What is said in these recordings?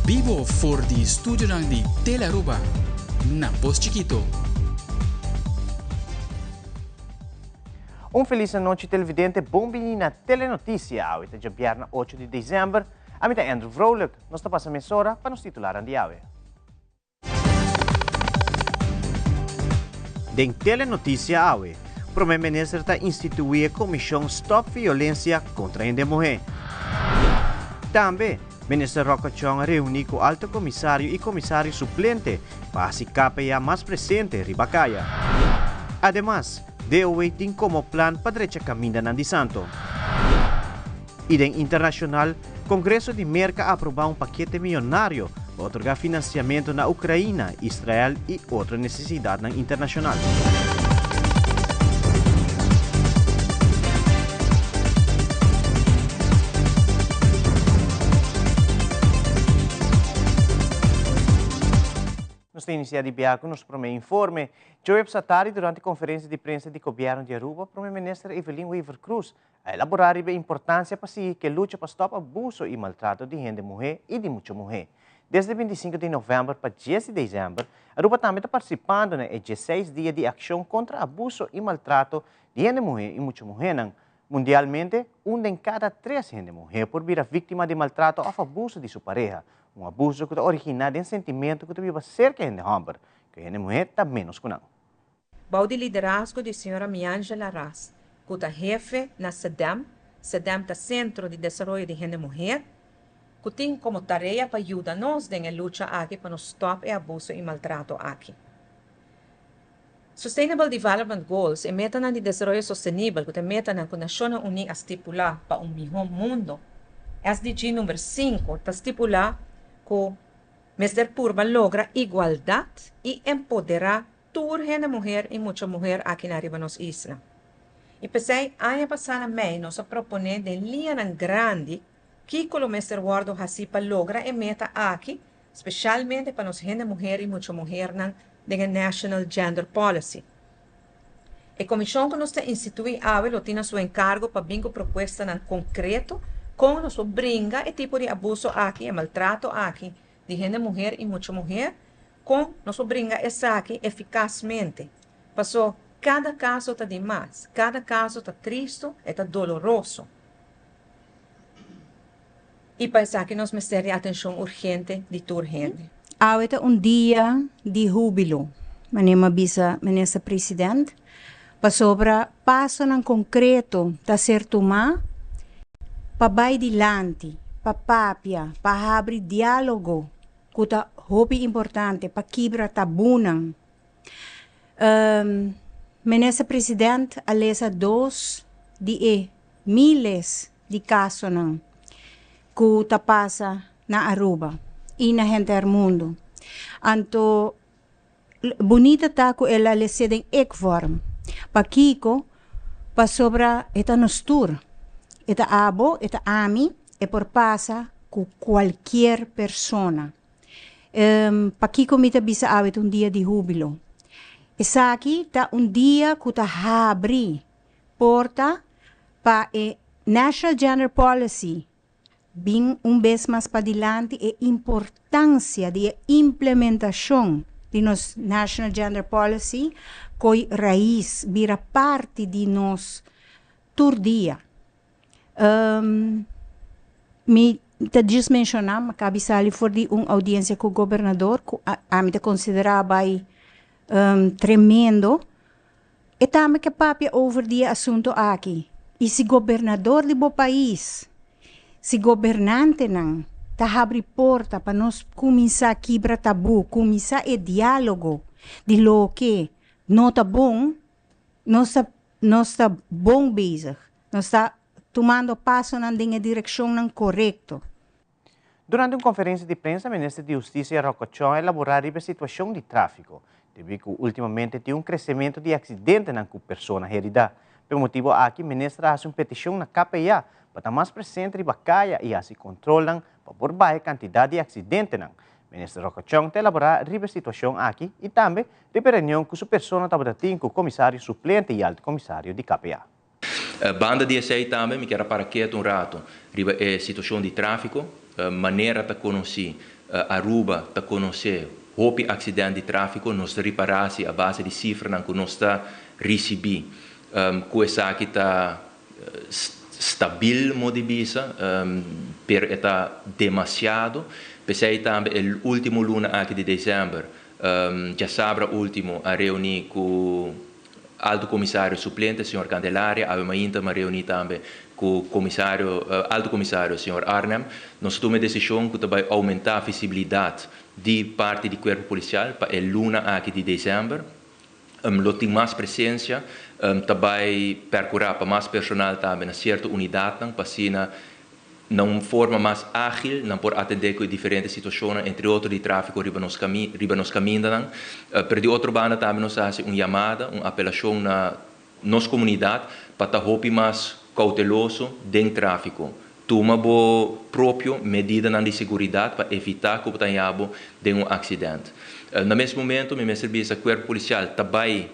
Vivo for di studio di Telearuba, na Post Chiquito. Felice noite televidente, bom-vindo na Telenotícia. Hoje é dia 8 de dezembro. A minha é Andrew Vrolijk. Nós estamos passando a hora para nos titular de hoje. Em Telenotícia hoje, o primeiro-ministro está instituindo a Comissão Stop Violência contra a Mulher. Também, o ministro Roca-Chong reuniu com o alto comissário e comissário suplente para se KPA mais presente em Ribacaya. Además, DOE tem como plano para direita caminho de Santo. E em internacional, o Congresso de Merca aprovou paquete milionário para otorgar financiamento na Ucrânia, Israel e outras necessidades internacionais. Nós iniciamos com nosso primeiro informe. Joe Satari, durante a conferência de imprensa de governo de Aruba, o primeiro-ministro Evelyn Weaver Cruz a elaborar a importância para si que luta para stop abuso e maltrato de gente mulher e de muita mulher. Desde 25 de novembro para 10 de dezembro, Aruba também está participando em 16 dias de ação contra abuso e maltrato de gente mulher e muita mulher. Mundialmente, em cada 3 gente mulher por vir vítima de maltrato ou abuso de sua pareja. Abuso que está originado em sentimento que vive cerca de homem, que a mulher está menos com. Baú de liderazgo de senhora Miangela Ras, que está jefe na SEDEM está Centro de Desenvolvimento de Gente Mulher, que tem como tarefa para ajudar-nos na luta aqui para nos stop o abuso e maltrato aqui. Sustainable Development Goals é meta de desenvolvimento sustentável, que é meta que a Nações Unidas estipula para melhor mundo. SDG número 5 está estipulado que Mr. Purba logra igualdade e empoderar toda a mulher e muita mulher aqui na nossa isla. E pensei, ano passado também, nós proponemos de linha grande que o Mr. Wardo Hasipa logra e meta aqui, especialmente para nós mulher e muita mulher na National Gender Policy. A comissão que nós instituímos agora tem seu encargo para vir com proposta concreto como nós brinca e tipo de abuso aqui, maltrato aqui, de gente mulher e muita mulher, com nós brinca essa aqui eficazmente. Passou, cada caso está demais, cada caso está triste, está doloroso. E para isso aqui nós precisamos atenção urgente de toda gente. Hoje é dia de júbilo, manema bisa, ministro presidente, para sobre passo concreto, tá certo mas para vai dilante, para papia, para abrir diálogo, que é importante, para quebrar tabunan. Ministro Presidente, alesa de miles de casos que passa na Aruba e na gente do mundo. Anto, bonita tá que ela alesa em ekvorm, para Kiko, para sobra eta nos tour. Eta abo, eta ami, e por passa com qualquer persona. Pa Kiko mita bisa awit dia de júbilo. Essa aqui tá dia que tá abri porta para National Gender Policy bem vez mais para adiante e importância de implementação de nos National Gender Policy coi raiz vira parte de nos dia. Me just mencionar, cabe sali for de audiência com o governador, que a me considerava tremendo, e também que papia over de assunto aqui. E se governador de bo país, se governante não, tá abre porta para nós começar a quebrar tabu, começar o diálogo de lo que não tá bom, nós tá bom bezig, nós tá tomando passo na direção correta. Durante uma conferência de imprensa, o ministro de Justiça Roca-Chong elaboraria a situação de tráfico, devido que ultimamente tem crescimento de acidentes com pessoas heridas. Por motivo aqui, o ministro faz uma petição na KPA para estar mais presente em Bacaya e assim controlam para por baixa quantidade de acidentes. O ministro Roca-Chong elaborar a situação aqui e também de reunião com sua pessoa estava com o comissário suplente e alto comissário de KPA. Banda DSI também, me quero para que um rato, a situação de tráfico, maneira de conhecer Aruba ta conhecer hopi acidente de tráfico nos reparasi a base de cifra que nós está recebi coisa que está stabil modibisa per eta demasiado pensei também o último luna aqui de dezembro já sabra último a reunir com alto comissário suplente senhor Candelaria aveva ainda uma reunião também com o comissário alto comissário senhor Arnhem nós tomamos a decisão que vai aumentar a visibilidade de parte do corpo policial para o luna aqui de dezembro tem mais presença também percorrer para mais personal também na certa unidade para assim não forma mais ágil não por atender com diferentes situações entre outros de tráfico riba nos caminhos per de outro banda também nós fazemos uma chamada uma apelação na nossa comunidade para estar mais cauteloso dentro do tráfico toma bo próprio medida de segurança para evitar que tenha um acidente no mesmo momento o meu serviço de corpo policial também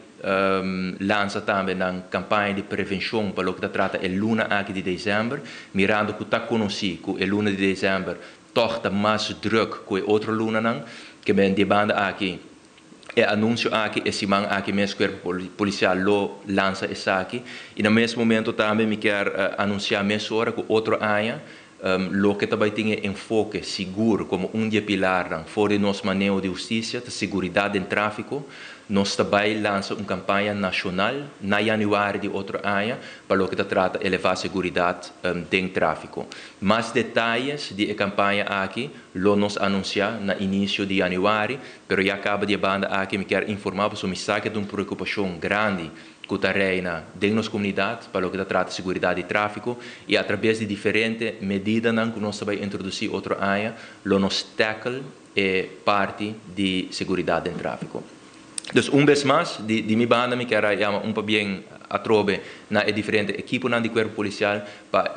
lança também uma campanha de prevenção para o que trata o luna aqui de dezembro, mirando que está conhecido que o luna de dezembro torna mais druk que o outro luna, que vem de banda aqui. E anúncio aqui, esse man aqui mesmo corpo policial lo lança esse aqui. E no mesmo momento também me quero anunciar mesmo hora que outro ano lo que também tem enfoque seguro como dia pilar fora do nosso manejo de justiça, de segurança em tráfico. Nós também lançamos uma campanha nacional na janeiro de outro ano para o que trata de elevar a segurança dentro do tráfico. Mais detalhes da campanha aqui, nós anunciamos no início de janeiro, mas já acaba de banda aqui, me quero informar sobre uma mensagem de uma preocupação grande que está reina dentro da comunidade para o que trata de segurança de tráfico e através de diferentes medidas que nós vamos introduzir outro ano, nós tackle parte de segurança de tráfico. Então, vez mais, de minha banda, me quero chamar bem a trobe na diferente equipe do corpo policial para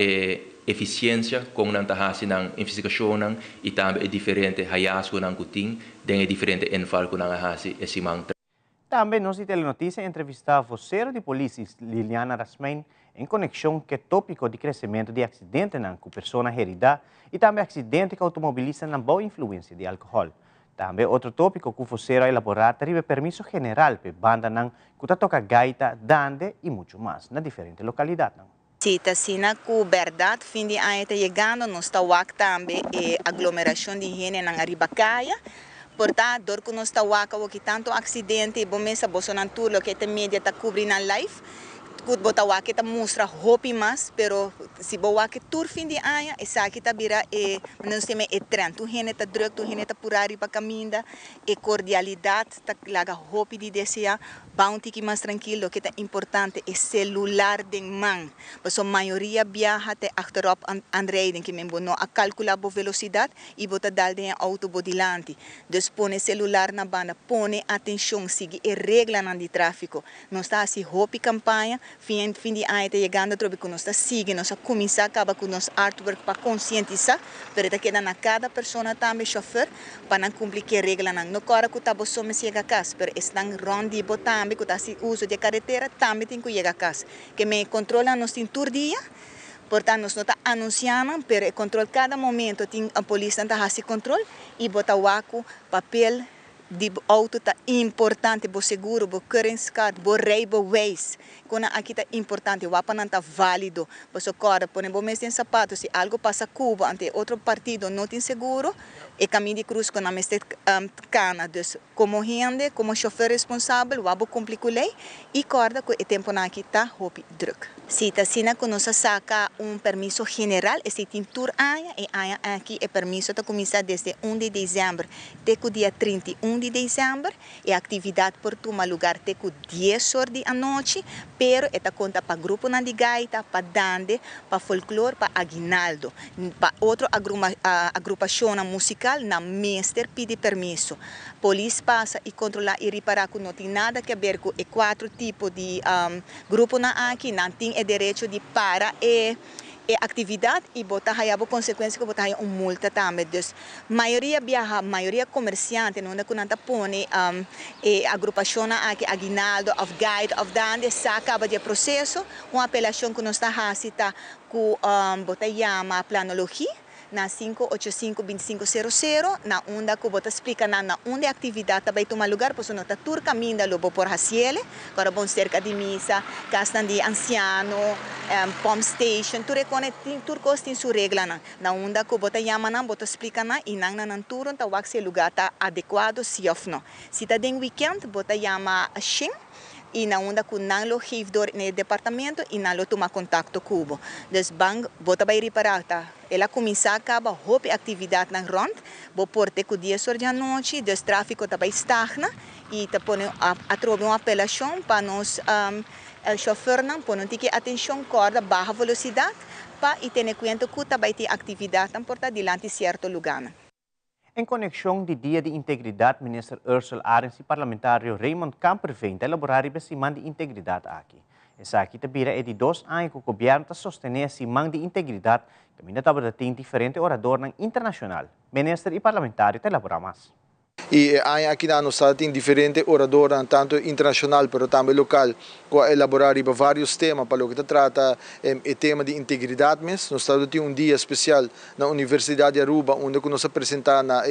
eficiência com a investigação e também diferente hallazgos que tem dentro diferente enfal que nós esse mantra. Também nós de Telenotícia entrevistava o vocero de polícia Liliana Rasmein em conexão com o tópico de crescimento de acidente com pessoas heridas e também acidente com automobilistas na boa influência de álcool. Também outro tópico que o vocero elaborar teve permisso general para banda que toca gaita, dande e muito mais na diferentes localidades. Sim, está com verdade, fim de ano está chegando, nós estamos também aglomeração de gente na Ribacaia. Portanto, dor que nós estamos aqui tanto acidente, bom mesa, bolsonaro tudo que a mídia está cobrindo na live. Good bota wake ta mostra hopi mas pero si bo wake tur fin di aya esa kita bira não se me trem tu hene ta druk tu hene ta purari pa caminda cordialidade ta laga hopi di deseja bounty que mais tranquilo que tá importante é celular de man mas a maioria viaja te achterop aanrijden que men no a calcular a velocidade e bota dal de auto bodilante dus pone celular na banda pone atenção sigue e regla na de tráfico não está assim hopi campanha fim de ano está chegando trobe que nós está sigue nós a começar acaba com nosso artwork para conscientizar pero está queda na cada pessoa também chauffeur para não cumprir que regra não cora que tá bosso me chega a casa pero estão rondi botar que tá se uso de carretera também tem que chegar a casa que me controla nos tem tur dia portanto nós não está anunciando pero controle cada momento tem a polícia está a se controle e botar o papel de auto tá importante bo seguro bo currency card bo rei bo ways quando aqui tá importante o apa não tá válido bo socorro por exemplo mesmo em sapato se algo passa Cuba ante outro partido não tem seguro e caminho de cruz com a mestre cana dus como gente como chofer responsável o abo complica lei e corda que o tempo na aqui tá hopi druk se tá sina que nós saca permisso general esse tem tour aia e aia aqui é permisso tá começar desde 1 de dezembro até o dia 31 de dezembro e a atividade por tomar lugar até o 10 horas da noite pero esta conta para grupo na de gaita para dande para folclore para aguinaldo para outro agrupação musical na mestre pede permisso polícia passa e controla e reparar que não tem nada que ver com 4 tipos de grupo na aqui não tem o direito de para atividade e botar aí a consequência que botar aí multa também dus maioria viaja maioria comerciante não é que não tá pone agrupação aqui aguinaldo of guide of dande acaba de processo uma apelação que nós está hasita com botar chama planologia na 585-2500, na onda que bota explica na onde a atividade vai tomar lugar, pois não está tur caminho da lobo por Haciele, agora bom cerca de missa, casa de anciano, pump station, tu recone tur costa em sua regla na onda que bota chama na bota explica na e na tur tá o se lugar tá adequado se of não. Se tá den weekend bota chama a Shin e na onda que não lo geefdor no departamento e não lo toma contato cubo. Dus bang bota vai reparar tá. Ela começa a acabar hope atividade na rond, bo porte que dia sorte à noite, dus tráfico tá vai stagna e tá pone a trobe uma apelação para nós chauffeur não pone que atenção corda baixa velocidade para e ter conta que tá vai ter atividade não porta dilante certo lugar. Em conexão de Dia de Integridade, ministro Ursula Arens e parlamentário Raymond Kamperveen elaboraram a Semana de Integridade aqui. Essa aqui também é de 2 anos que o governo está sostenendo a Semana de Integridade, que ainda está tem diferentes oradores internacionais. Ministro e parlamentário elaboraram mais. E aqui na nossa tem diferentes oradores, tanto internacional, mas também local, que elaborar vários temas para o que trata o tema de integridade. Nós temos dia especial na Universidade de Aruba, onde nós apresentamos na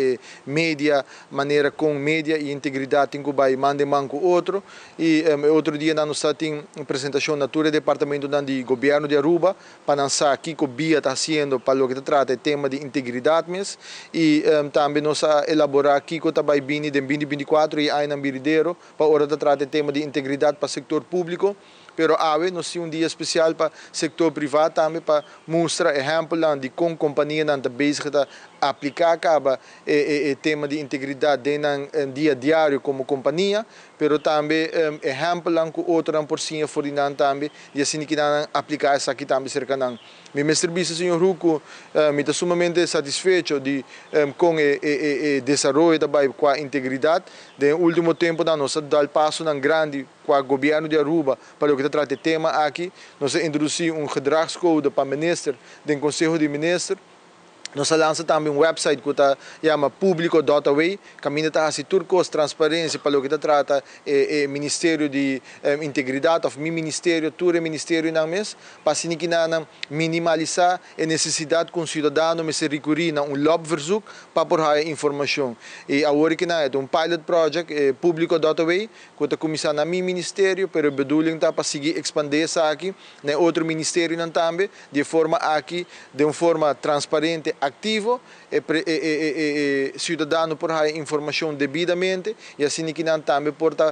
mídia, maneira com mídia e integridade, que vai mandar com outro. E outro dia nós temos apresentação na Tura Departamento do Governo de Aruba, para lançar aqui que o BIA está fazendo para o que trata o tema de integridade. E também nós elaborar aqui que vai vir em 2024 e aí na Birideiro para hora de tratar o tema de integridade para o setor público. Pero hoje nós temos dia especial para o setor privado também para mostrar exemplo de como companhia não está bezig a aplicar o tema de integridade no dia diário como companhia, pero também exemplo que outra por cima fora também e assim que não aplicar isso aqui também cerca não. Meu serviço, senhor Ruco, me está sumamente satisfeito com o desenvolvimento com a integridade. No último tempo, nós damos passo grande com o governo de Aruba para o que trata o tema aqui. Nós introduzimos um gedragscode para o ministro do Conselho de Ministros. Nós lançamos também um website que se chama público.way, que está a turcos transparência para o que trata o Ministério de Integridade, o Ministério, todo o Ministério não mesmo, para assim que minimalizar a necessidade que o cidadão se recorrer a um lobverzoek para por aí informação. E agora que é um pilot project, público.way, que está começando no Ministério, mas a bedoeling está para seguir expandir isso aqui, no outro Ministério também, de forma aqui, de uma forma transparente, ativo e cidadão por aí informação devidamente e assim que não também por estar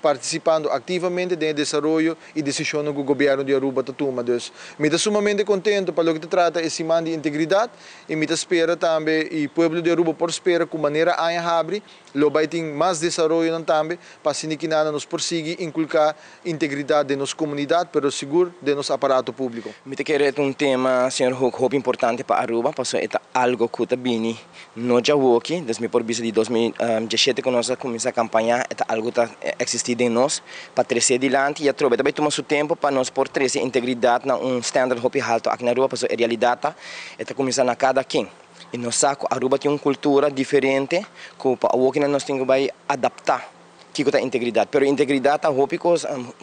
participando ativamente no desenvolvimento e decisão que o governo de Aruba toma. Então, me estou sumamente contente para o que trata esse semana de integridade e me espera também e o povo de Aruba por espera com maneira a abrir, lo vai ter mais desenvolvimento também para assim que nada nos persigue inculcar integridade de nossa comunidade, pero seguro de nosso aparato público. Me querer um tema, senhor Hope, importante para Aruba, porque é algo que está bem no Jawoki, desde por vista de 2017 que nós começamos a campanha, é algo que existir em nós para crescer adiante e a trobe também toma seu tempo para nós por crescer integridade na standard Hope alto aqui na Aruba, porque a realidade é começando a cada quem. E nós saco Aruba tem uma cultura diferente que para o que nós temos que adaptar que é a integridade. Pero integridade é roupa,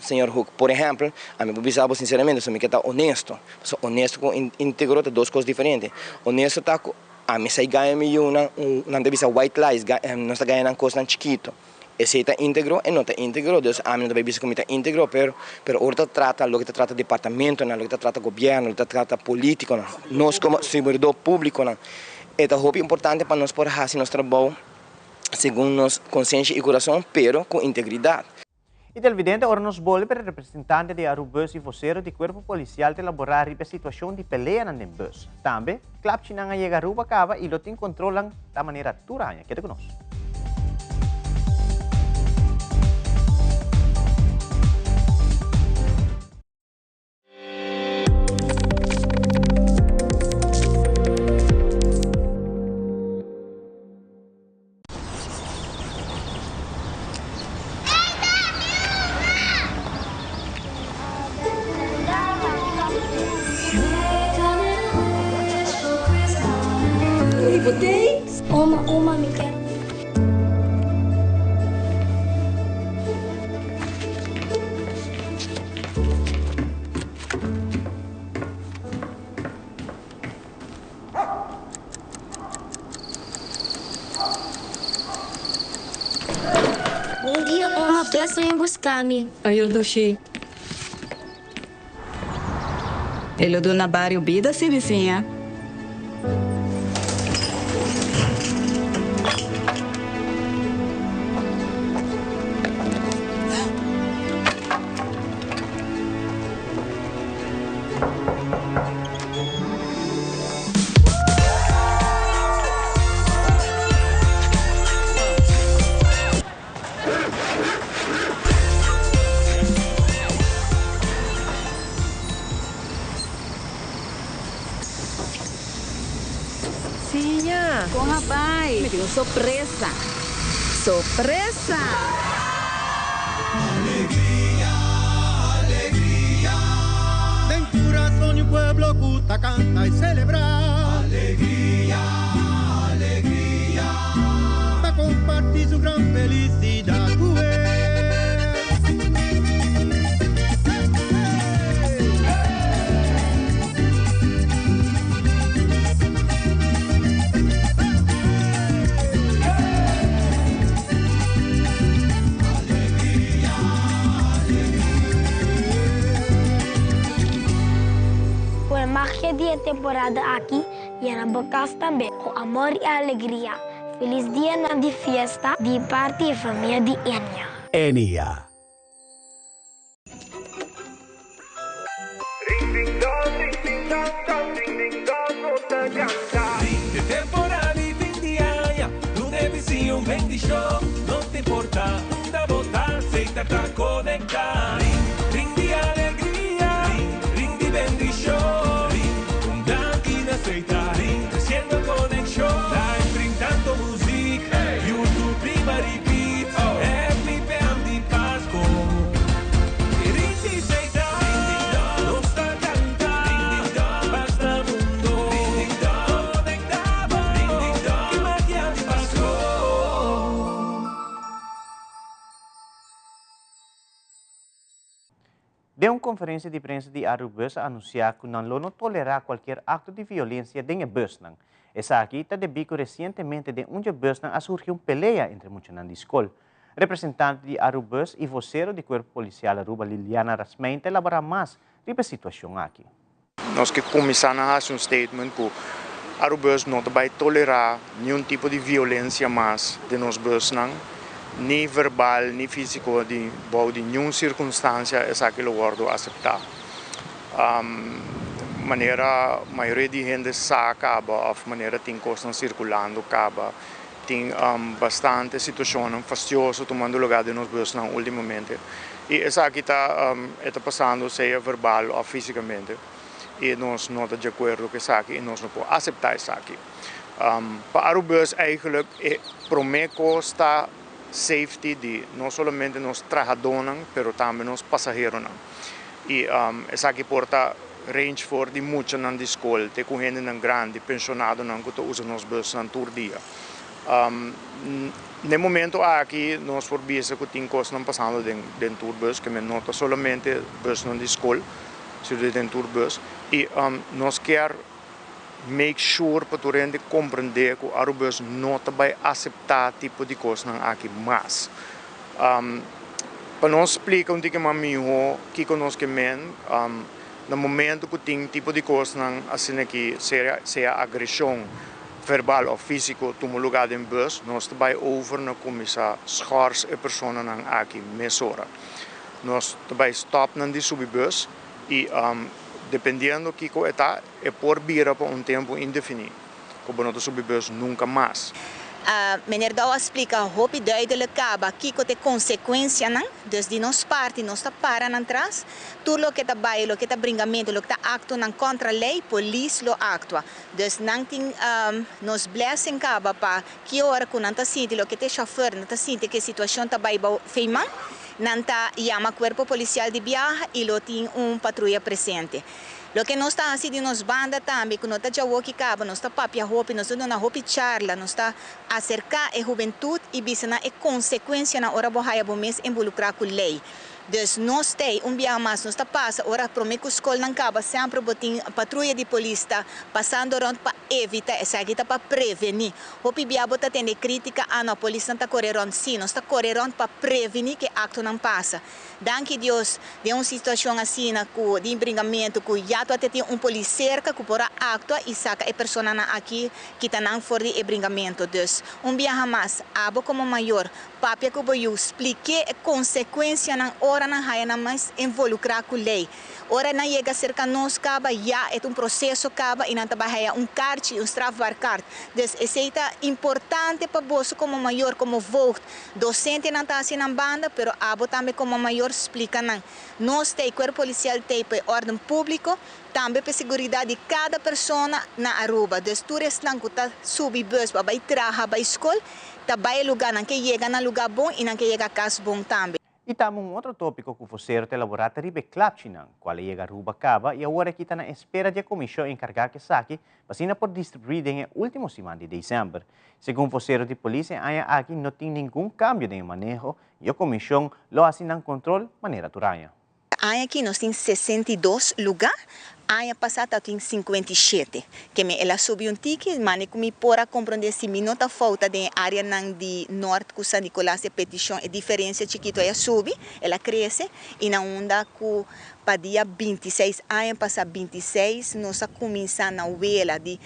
senhor Huck, por exemplo, a mim bisabo sinceramente, sou me que tá honesto. Sou honesto com íntegro, é duas coisas diferentes. Honesto tá a mim sai ganha não deve ser white lies, nós tá ganhando coisa chiquito. Esse está íntegro e não está íntegro, então a mim não deve ser como está íntegro, pero ahora trata lo que trata departamento, lo que trata governo, lo que trata político, nós como servidor público, é roupa importante para nós por fazer nosso trabalho segundo nossa consciência e coração, pero com integridade. E televidente, agora nos volve para o representante de Arubus e vocero do Corpo Policial de elaborar a situação de peleia na bus. Também, clap na chega Aruba acaba e lo tem controlam da maneira turanha. Queda conosco. Uma me quer. Vocês vêm buscar-me. Aí do Xi. Ele do na barrio bida se vizinha. Corra, pai. Me deu surpresa. Surpresa! Alegría, alegría. Dentro corazón y pueblo Cuta canta y celebra. Alegría, alegría. Para compartir su gran felicidad. Magia dia temporada aqui e na Bocas também, com amor e alegria. Feliz dia de festa de parte e família de Enia. Enia. De temporada e fim de ano, tu deve ser bendição. Não te importa, da volta, aceita pra conectar. Ring de alegria, ring de bendição. Creciendo conexión, live brindando música, YouTube prima repeat, every family Pasco. Rindi seita, no sta canta, basta mundo, conectado, que magia de Pasco. De uma conferência de imprensa de Arubus anunciar que não tolerar qualquer acto de violência dentro do bus. Essa aqui está de bico recentemente de onde o bus surgiu uma peleia entre muitos na escola. Representante de Arubus e vocero do Corpo Policial Aruba, Liliana Rasmein, elabora mais sobre a situação aqui. Nós que começamos a fazer statement que Arubus não vai tolerar nenhum tipo de violência mais de nos bus, nem verbal, nem físico, de nenhuma circunstância essa que eu guardo aceitar. Maneira, a maioria de gente acaba, a maneira tem coisas circulando, acaba, tem bastante situação fastidiosa tomando lugar de nos bus ultimamente. E essa aqui está passando, seja verbal ou fisicamente. E nós não estamos de acordo com isso aqui e nós não podemos aceitar isso aqui. Para Arubus, eigenlijk, para mim, está safety de não somente nos trabalhadores, mas também nos passageiros. E essa aqui porta range for de muitos na escola, tem com gente grande, pensionado, que usam nos buses todo dia. No momento aqui, nós por vista que tem coisas passando dentro do bus, que não é somente bus na escola, mas dentro do bus. E nós queremos make sure para tu rende compreender que o Arubus não vai aceitar tipo de coisa aqui mais. Para nós explicar um pouco mais que nós queremos, no momento que tem tipo de coisa assim aqui, seja agressão verbal ou físico, toma lugar em bus, nós vai over na comissão schars e pessoa aqui mesora. Nós vai stop na de subbus e dependendo do que está, é por vir para tempo indefinido. Como não subbus nunca mais. Meneer Douwe explica hoop duidelijk kaba kiko te consequência não, dus de nos parte nós tá para nan trás, tudo lo que tá baile, lo que tá bringamento, lo que tá acto nan contra lei, polícia lo actua. Dus não tem nos blessing kaba pa que hora que não tá sente, lo que te chauffeur não tá sente que situação tá baile feimang, não tá chama corpo policial de viagem e lo tem patrulha presente. Lo que nós está assim de nos banda também, que nós está já aqui cabo, nós está papia roupa, nós está na roupa charla, nós está acercar a juventude e bisa na consequência na hora bohaia bom mês involucrar com lei. Dus nós tem dia mais, nós passa, ora prometo escola não acaba, sempre botem patrulha de polícia passando rond para evitar, essa aqui para prevenir. O pibia bota tem crítica, a polícia não está correndo sim, nós está correndo para prevenir que acto não passa. Danke Deus, de uma situação assim, de embrigamento, que já tem polícia cerca, que por acto e saca a pessoa aqui que está não for de embrigamento. Dus dia mais, abo como maior, papia que eu explique a consequência na hora na raia na mais involucrar com lei. Ora na chega cerca nós caba já é processo caba e não trabalha carte, strafbaar. Dus é importante para você como maior, como voto, docente não está assim na banda, pero abo também como maior explica não. Nós tem corpo policial tem para ordem público, também para segurança de cada pessoa na Aruba. Dus toeres lang que tá subir bus para ir trabalhar para escola, tá vai lugar não que chega na lugar bom e não que chega casa bom também. E tamo outro tópico que o vocero do laboratório Clapchinan, qual chega a Aruba Caba e agora que está na espera de a comissão encarregada que saque, vacina por distribuir em último semana de dezembro. Segundo o vocero de polícia, aqui não tem nenhum cambio de manejo e a comissão lo assina controle maneira turanha. Aqui nós temos 62 lugares, ano passado tem 57, que ela subiu tique, mas como pora compreender se me nota falta de área de norte com San Nicolás e petição é diferença chiquito ela sube, ela cresce e na onda com para dia 26, ano passado 26, nós começamos na vela de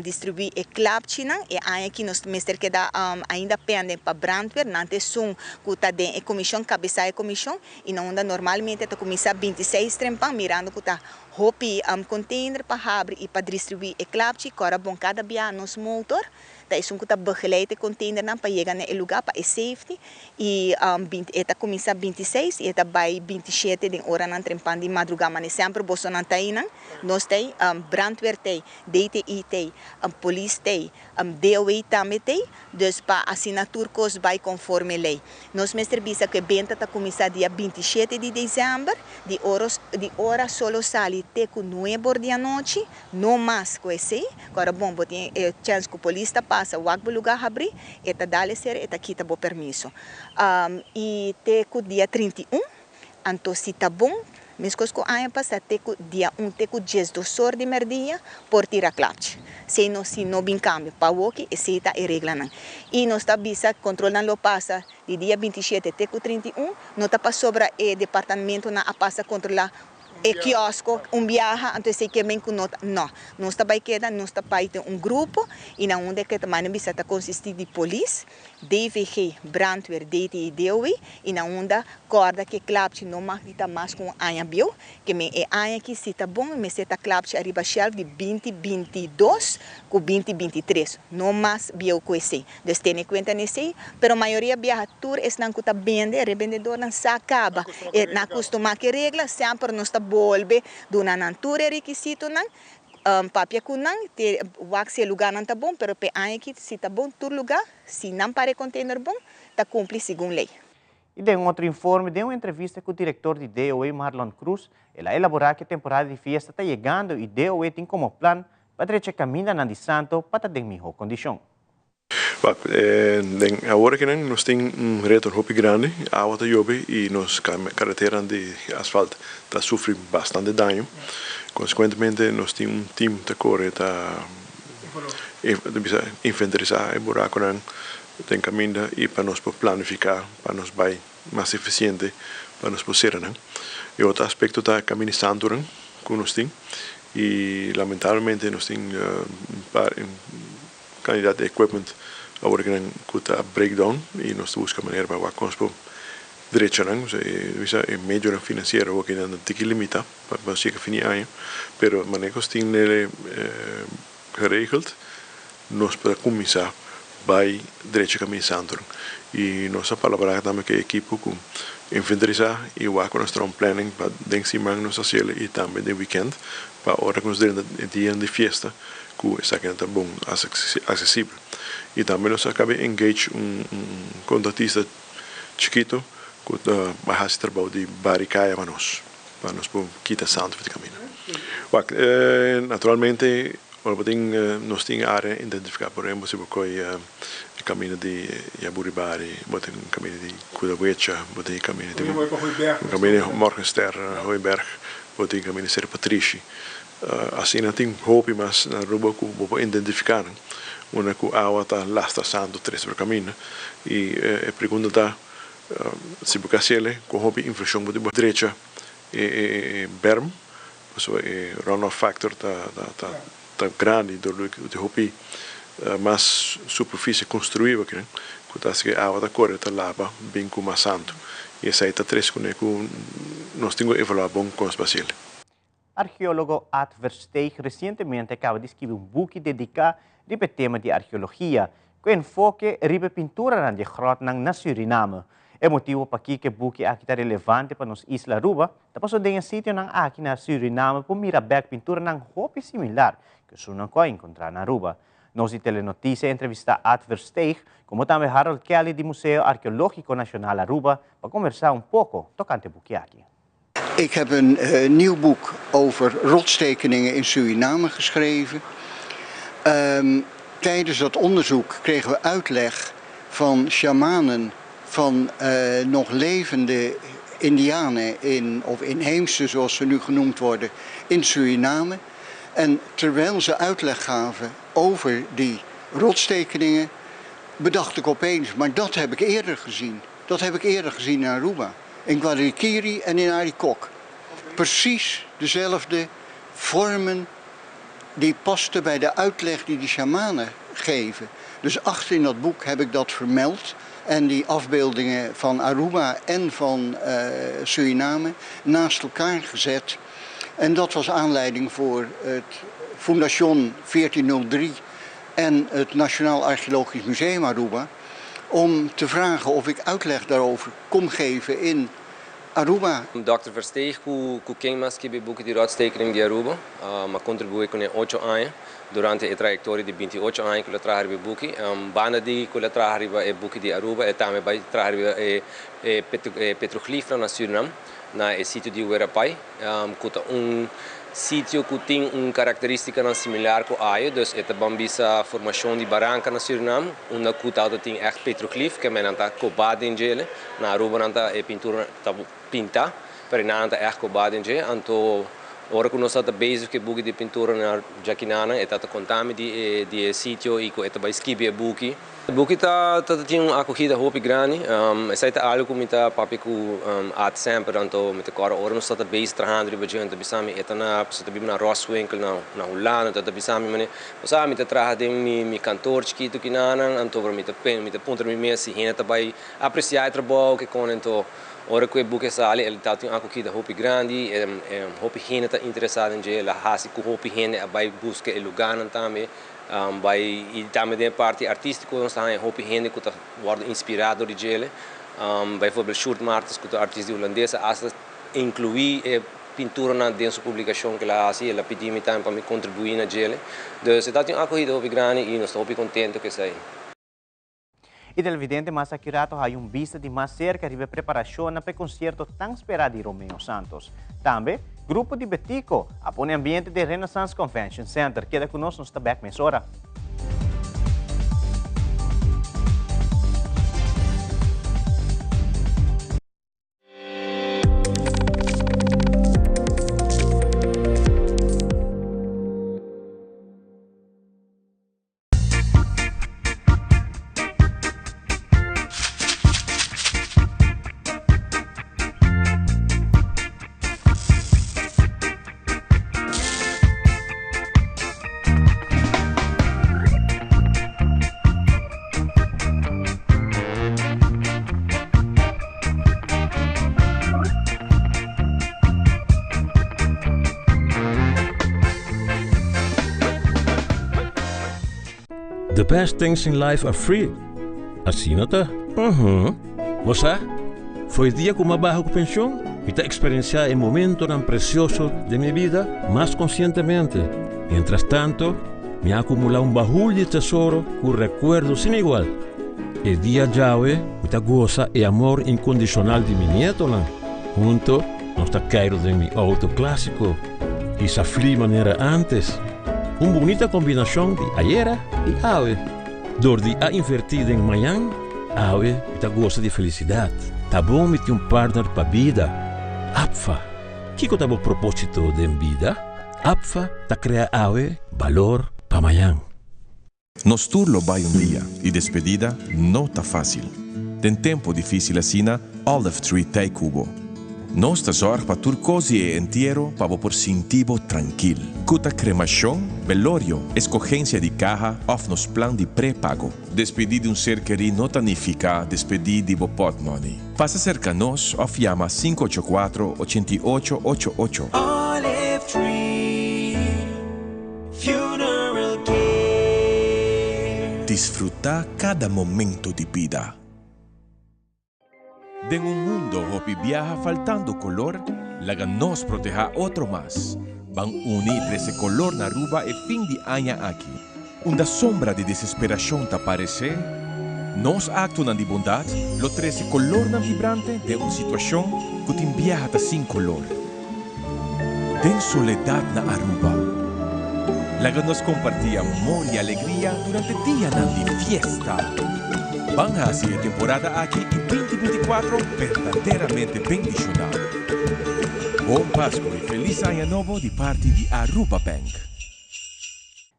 distribuir e Clapchinan e aqui nós mestre que dá ainda pendem para Brandweer, nante sum que tá de comissão cabeça comissão e na onda normalmente tá começar 26 trempang mirando que tá hopi container para abrir e para distribuir e Clapchi, cora bom cada dia nos motor tá isso que tá begeleid container na para chegar no lugar para safety e eta começar 26 e eta vai 27 de hora na trempang de madrugada mas sempre bosso na taina nós tem Brandweer tem DTI tem polícia tem DOE também tem dus para assinatura cos vai conforme lei nós mestre bisa que benta tá começar dia 27 de dezembro de hora solo sali te com 9 da noite no mais com esse agora bom botem chance que a polícia passa o lugar abrir eta dale ser eta quita bo permisso e te com dia 31 anto se tá bom mesmo que ano passado te com dia 1 te com 10 de merdia por tirar Clapchi se não bem cambio para o que esse tá a regra não e nós tá bisa controlando lo passa de dia 27 te com 31 não tá para sobra e departamento na a passa controlar e quiosco, viaja, então sei que bem que não está para queda, não está para ter grupo e na onde que também bisa tá consistir de polícia, DVG, Brandweer, DTI, DOE e na onde corda que Clapchi não marca mais com anha bio, que me é anha que se tá bom, me se tá Clapchi arriba shelf de 2022 com 2023, não mais bio com esse. Dus tem conta nesse, pero a maioria viaja tour es não que tá vende, revendedor não se acaba, e na costuma que regla sempre não está volve duna natura requisito nan papia kunang te wax lugar não tá bom pero pe aqui se tá bom tur lugar se não para container bom tá cumpre segundo lei. E de outro informe, de uma entrevista com o diretor de DOE, Marlon Cruz, ela elaborar que a temporada de festa está chegando e DOE tem como plano para que caminha na de Santo para ter melhor condição. Agora que nós temos reto muito grande, a água está jovem e nos carretera de asfalto está sofrendo bastante dano. Consequentemente, nós temos time que corre para inventorizar o buraco tem caminho e para nós planificar, para nós vai mais eficiente, para nós poder. E outro aspecto está caminho santo que nós temos e lamentavelmente nós temos quantidade de equipment agora que está breakdown e nós buscamos maneira para conseguir direito é meio financeiro que não tem que limitar para chegar a fim de ano, pero manejos tem geregeld nós para começar vai direito caminho santo e nossa palavra também que a equipe com inventorizar e o que nós estamos planning para dentro de semana nossa cela e também de weekend para a hora que nós temos dia de festa que essa que é bom acessível e também nós acabamos engage contratista chiquito que vai fazer trabalho de barricaia para nós poder quitar santo de caminho. Naturalmente nós temos área identificada, por exemplo, se você o caminho de Jaburibari, botem um caminho de Kudawecha, botem um caminho de Morgenstern, Hooiberg, botem um caminho de Ser Patrici. Assim não tem roupa, mas na Aruba que vou identificar, uma que a água está lasta santo três por caminho e a pergunta está se você quer com roupa inflação botem direita e berm, so runoff factor tá grande do que roupa mas superfície construída que que a água da corre tá lava bem como santo e essa tá três com nós temos que evaluar bom com espacial. Arqueólogo Ad Versteeg recentemente acaba de escrever boek dedicado ao tema de arqueologia, com enfoque sobre pintura de grot na Suriname. É motivo para que o book aqui está relevante para nos Isla Aruba, depois o dengue sítio aqui na Suriname para mirar back pintura na roupa similar que o não pode encontrar na Aruba. Nós de Telenotícia entrevista Ad Versteeg, como também Harold Kelly do Museu Arqueológico Nacional Aruba, para conversar pouco tocante o boek aqui. Ik heb een nieuw boek over rotstekeningen in Suriname geschreven. Tijdens dat onderzoek kregen we uitleg van shamanen van nog levende indianen of inheemse zoals ze nu genoemd worden in Suriname. En terwijl ze uitleg gaven over die rotstekeningen bedacht ik opeens, maar dat heb ik eerder gezien. Dat heb ik eerder gezien in Aruba. In Guarikiri en in Arikok. Precies dezelfde vormen die pasten bij de uitleg die de shamanen geven. Dus achter in dat boek heb ik dat vermeld. En die afbeeldingen van Aruba en van Suriname naast elkaar gezet. En dat was aanleiding voor het Fondation 1403 en het Nationaal Archeologisch Museum Aruba. Om te vragen of ik uitleg daarover kon geven in Aruba. Dr. Versteeg, que quem mais que boek de rotstekening de Aruba, mas contribui com 8 anos durante a trajetória de 28 anos que ele traz o book. Banda de que ele traz o book de Aruba e também vai trazer petroglifo na Suriname, na sítio de Uerapai, que sítio que tem uma característica similar com a área, dus é também a formação de barranca na Suriname, onde que tem echt petroglifo, que não está cobado em gelo, na Aruba não está pintura pinta, mas não está echt cobado em gelo, então ora que nós estamos bezig com o book de pintura na Jaquinana, está contando de sítio e que está escrevendo o book. O book está tem uma acolhida muito grande, essa é algo que está papi com art sempre, então me agora ora nós estamos bezig trabalhando de bajante, bisami está na Roswinkel na Holanda, está bisami mane, bisami está trabalhando mi cantor chiquito que nana, então para me está ponto me messi, hena está vai apreciar o trabalho que com então ora que o book é sali, ele está tem uma acolhida muito grande, muito gente está interessado em ele, a hasi com muito gente vai buscar o lugar também. E também da parte artística nós temos muito gente que está inspirado de ele. Por exemplo, Sjoerd Martens, que é artista holandês, hasta incluir pintura na dentro da publicação que ela faz, ela pediu-me também para me contribuir na ele. Então, está tem uma acolhida muito grande e nós estamos muito contentes com isso aí. E televidente mais accurato há vista de mais cerca de preparação para o concerto tão esperado de Romeo Santos. Também, grupo de Betico, apone ambiente de Renaissance Convention Center. Queda conosco no Stabek Mesora. The best things in life are free. Assim não tá? Você? Foi dia que eu bajo com pensão e tá experienciar o momento tão precioso de minha vida mais conscientemente. Mientras tanto, me acumula bahulho de tesouro com recuerdos sem igual. E dia jaue, me tá goza e amor incondicional de mi nieto lá. Junto, nós tá caído de mi auto clássico. E essa fli maneira antes. Una bonita combinación de ayera y ave. Door die a invertir en mañana, ave está goza de felicidad. Tá bom meter un partner pa vida. APFA. Kiko tá bom propósito de vida? APFA tá crea ave valor pa mañana. Nos turlo vai dia e despedida não tá fácil. Tem tempo difícil assina, Olive Tree tai cubo. Nós tá zorg pa turcosi e entierro pa por sintivo tranquil. Cuta cremação, velorio, escogência de caja of nos plan de pré-pago. Despedir de ser querido não significa despedir de pot money. Faça cerca nós of llama 584-8888. Olive Tree Funeral Care. Disfrutar cada momento de vida. En un mundo que viaja faltando color, laga nos proteja otro más. Van unir ese color na Aruba e fin de año aquí. Una sombra de desesperación te aparece. Nos acto de bondad, lo trece color na vibrante de una situación que te viaja sin color. Den soledad na Aruba. Laga nos compartía amor y alegría durante el día de fiesta. Van a hacer temporada aquí y 2024 verdaderamente bendicional. Bom Pascua e feliz año novo de parte de Aruba Bank.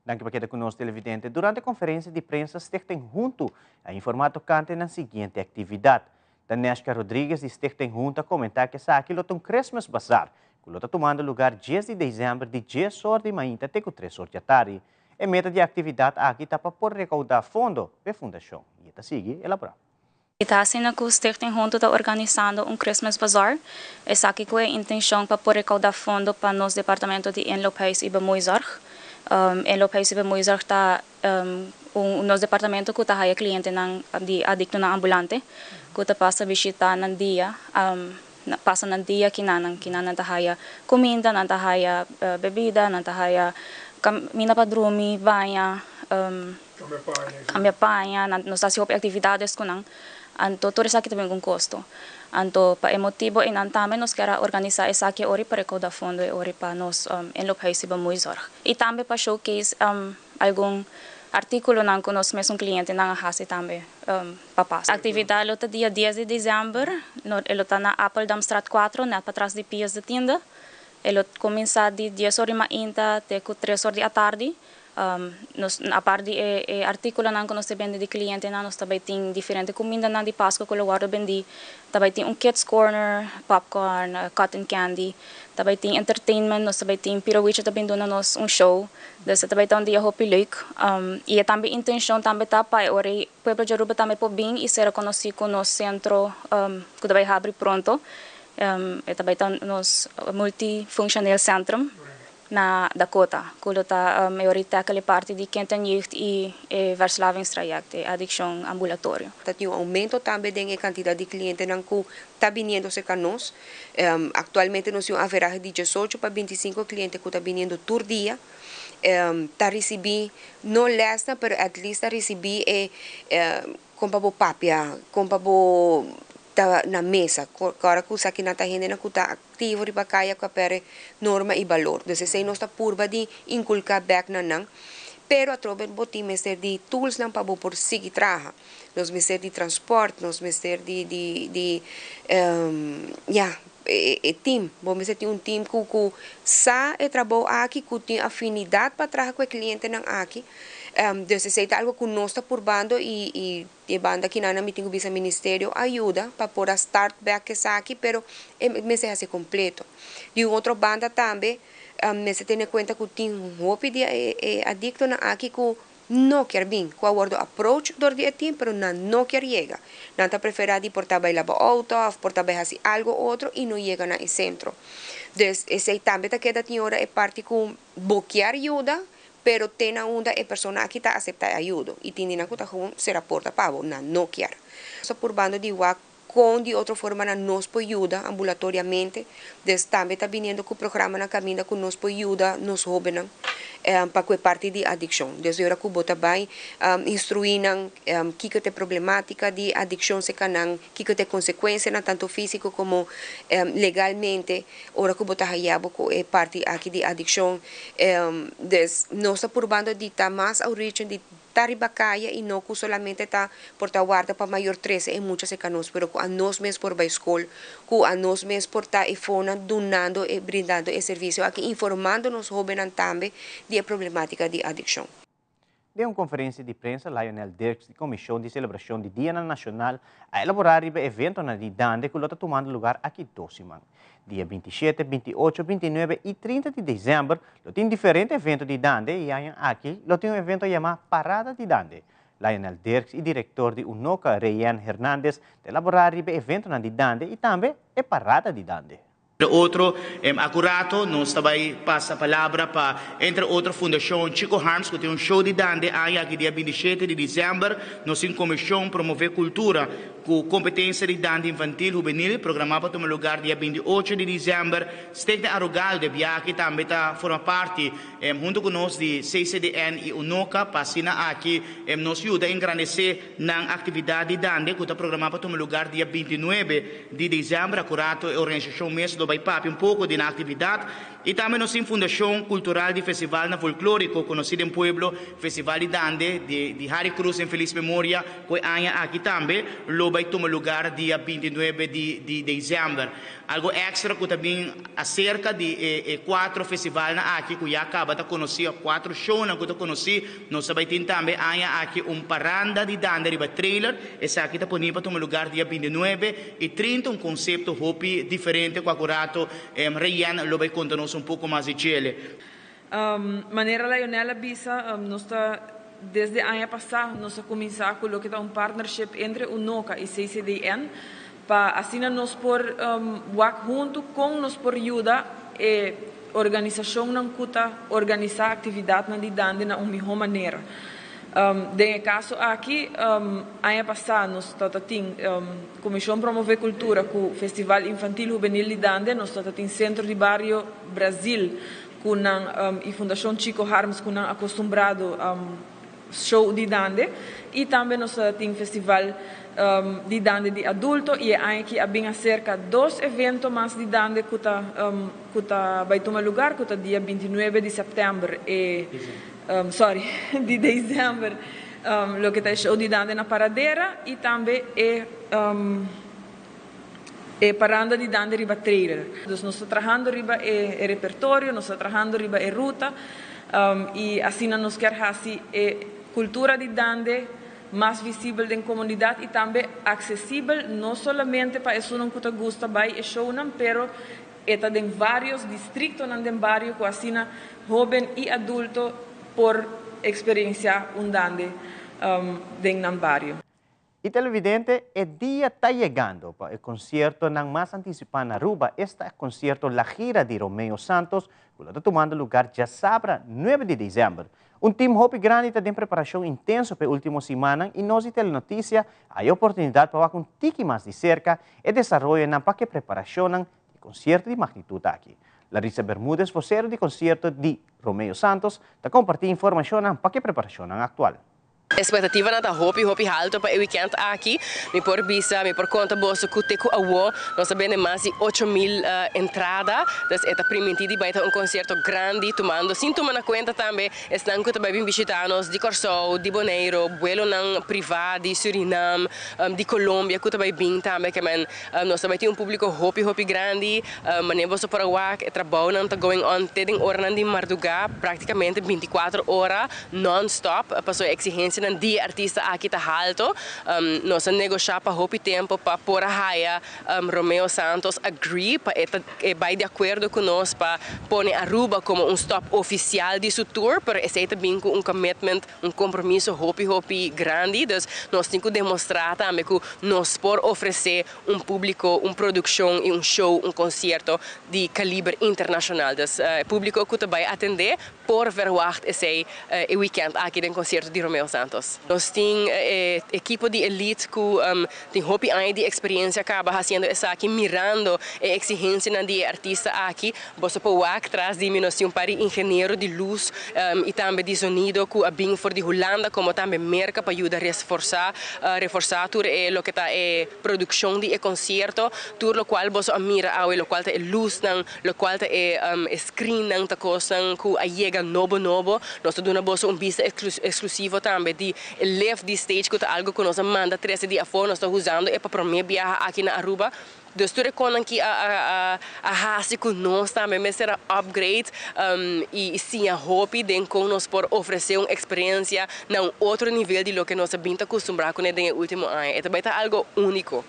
Dank por quedar conosco, televidente. Durante a conferência de prensa, Stichting Junto a informar tocante na seguinte atividade. Danesca Rodrigues, de Stichting Junto, comentar que essa aqui é um Christmas Bazaar, que está tomando lugar 10 de dezembro, de 10 horas de manhã até 3 horas da tarde. A meta de atividade aqui está para recaudar fundo para a fundação. E está seguindo elaborar. Está sendo que o Stichting Junto está organizando Christmas Bazaar. Essa aqui é a intenção para recaudar fundo para nosso departamento de Enlophuis e Bemoeizorg. Enlophuis e Bemoeizorg está nosso departamento que está cliente de adicto na ambulante, que está passa visitar no dia, passa no dia que não está comida, não está bebida, não está mina pa drumi, banha, cambia panha, nós fazemos atividades com nang, anto tudo isso aqui também com custo. Anto pa emotivo e não também nós queremos organizar isso aqui ori para recaudar fundo e ori para nós Enlophuis e Bemoeizorg. E também para showcase algum artículo nang com nós mesmo cliente nang hasi também para passar. Atividade lota dia 10 de dezembro, elo tá na Appeldamstraat 4, net para trás de Pias de Tinda. Elo começa de 10 horas de manhã até 3 horas da tarde. A parte de artículo que nós vendemos de cliente, nós também temos diferentes comidas de Páscoa que nós vendemos. Também tem kids corner, popcorn, cotton candy. Também tem entertainment, nós também temos pirouete também dando nós show. Então também tem dia hopi leuk. E também intenção também tá para o pueblo de Aruba também por bem e ser conhecido no centro que vai abrir pronto. Também tem nos multifunctional centrum na Dakota, que está maioritariamente parte de Kenton Youth e verslavingstraject, adicção ambulatório. Tem aumento também da quantidade de clientes que está vindo a nós. Atualmente nós temos a veragem de 18 para 25 clientes que estão vindo por dia. Está recebendo, não lesta, mas at least está recebendo compra papia, compra na mesa, agora que aqui na gente não está ativo de bacana com a norma e valor. Então, se nós está purba de inculcar back na não, pero a trobe botim mestre de tools não para por seguir traha, nós mestre de transporte, nós mestre de team, vamos dizer um team que sa e trabalho aqui que tem afinidade para trabalhar com o cliente não aqui. Se é algo que nós está purbando e a banda que nana meeting bisa ministério ajuda para pôr a start back essa aqui, pero me se hace completo. De outra banda também, me se tem em conta que tem hopi de adicto na aqui que não quer vir, que aguardo approach do dia team, pero não quer chegar. Não está preferado por trabalhar auto, por trabalhar algo outro e não chega na centro. Então, esse também tá queda tem hora é parte com bloquear ajuda, pero tem ainda a pessoa que está aceitando ajuda e tem que ser a porta para não quer. Só por bando de com de outra forma nós por ajuda ambulatoriamente, também está vindo com o programa na caminho que nós por ajuda nos jovens para que parte de adicção. Desde agora que bota bem instruir que tem problemática de adicção se canan, que tem consequência tanto físico como legalmente. Ora que bota hayabo com parte aqui de adicção, nós está probando de estar mais a origem de Taribacaya e não solamente está por estar guarda para maior 13 em muitas economias, mas a nós mesmos por a escola, a nós mesmos por estar donando e brindando esse serviço, aqui informando nos jovens também de problemática de adicção. De uma conferência de prensa, Lionel Dirks, de Comissão de Celebração de Dia Nacional, a elaborar o evento na Dande que está tomando lugar aqui Dosiman. Dia 27, 28, 29 e 30 de dezembro, tem diferentes eventos de Dande e aqui tem um evento chamado Parada de Dande. Lionel Dirks, e diretor de UNOCA, Rayan Hernandez, de elaborar o evento na Dande e também a Parada de Dande. Outro acurato, nós também passa a palavra para, entre outra fundação Chico Harms, que tem um show de Dande, aqui dia 27 de dezembro, nós em comissão promover cultura com competência de Dande infantil juvenil, programado para tomar lugar dia 28 de dezembro, Stek de Arugal de Biaki também está forma parte, junto com nós de CCDN e UNOCA, passina aqui, nos ajuda a engrandecer na atividade de Dande, que está programado para tomar lugar dia 29 de dezembro, acurato a organização mesmo vai papi um pouco de atividade e também nós temos Fundação Cultural de Festival na Folclórico, conhecido em Pueblo, Festival de Dande, de Harry Cruz em Feliz Memória, que aqui também, lo vai tomar lugar dia 29 de dezembro. Algo extra que também acerca de 4 festivais aqui, que já acaba de conhecer, 4 shows que eu conheci, nós vai ter também aqui paranda de Dande, riba trailer, esse aqui está disponível para tomar lugar dia 29 e 30, conceito hopi diferente com a Rayan lo vai contar-nos um pouco mais de Chile. Maneira Lionel avisa, nós está desde ano passado nós começar a colocar partnership entre UNOCA e CCDN para assim nós por junto com nos por ajuda e organização não cuta organizar atividade na Dande na uma melhor maneira. De caso aqui, ano passado, nós tínhamos Comissão Promover Cultura com o Festival Infantil Juvenil de Dande, nós tínhamos Centro de Barrio Brasil com a Fundação Chico Harms com acostumado show de Dande e também nós tínhamos Festival de Dande de adulto e aqui há cerca de 2 eventos mais de Dande que vai tomar lugar, que dia 29 de setembro e de dezembro, lo que está show de Dande na Paradeira e também paranda de Dande riba trailer. Então, nós estamos trabalhando riba e repertório, nós estamos trabalhando riba e ruta e assim nós queremos fazer cultura de Dande mais visível na comunidade e também acessível, não somente para isso não que gosta vai e show não, pero está em vários distritos no barrio, que assim jovem e adulto por experienciar Dande em barrio. E televidente, o dia está chegando para o concerto não mais antecipado na Aruba. Este é o concerto La Gira de Romeo Santos, que está tomando lugar já sábado, 9 de dezembro. Um time hope grande está em preparação intensa para a última semana e nós, Telenotícia, há a oportunidade para ver um tique mais de cerca e desenvolver para que preparação do concerto de magnitude aqui. Larissa Bermúdez, vocero de concerto de Romeo Santos, está compartilhando informação para que preparação atual. Expectativa na hopi alto para o weekend aqui. Me por visa, me por conta bolso cuteco awo. Nós sabemos mais de 8.000 entradas. Então é permitido vai ter concerto grande tomando. Sem tomar na conta também, estão que também visitar-nos de Corsol, de Bonaire, vuelo não privado de Suriname, de Colômbia, que também bem também que nós também tem público hopi grande. Manemos para o é trabalho não está going on tem hora de madrugada, praticamente 24 horas non-stop. Passou exigência de artista aqui está alto, nós negociamos para o tempo para pôr a raia Romeo Santos agree para vai de acordo com nós para pôr a Aruba como stop oficial de seu tour, para esse também com commitment, compromisso hopi grande, então nós temos que demonstrar também que nós podemos oferecer público, produção e show, concerto de calibre internacional, então público que vai atender por verwacht is hij weekend aqui in concerto de Romeo Santos. Nós tem equipo de elite que tem hopi aan die experiência acaba haciendo essa aqui mirando a exigência na de artista aqui. Você pode ver atrás de mim nós tem par engenheiro de luz e também de sonido que a bem for de Holanda como também merca para ajudar a reforçar tudo lo que tá produção de concerto, tudo lo qual você mira ao lo qual tá luz não, lo qual tá screen não tá coisa que chega novo. Nós damos vista exclusivo também de left de stage que tá algo que nós manda 13 dias fora, nós estamos usando para primeiro viajar aqui na Aruba. Dus tudo quando que a raça que nós também vai ser upgrade e sim a hope de como nós por oferecer uma experiência num outro nível de lo que nós bem acostumado com no último ano. É também algo único.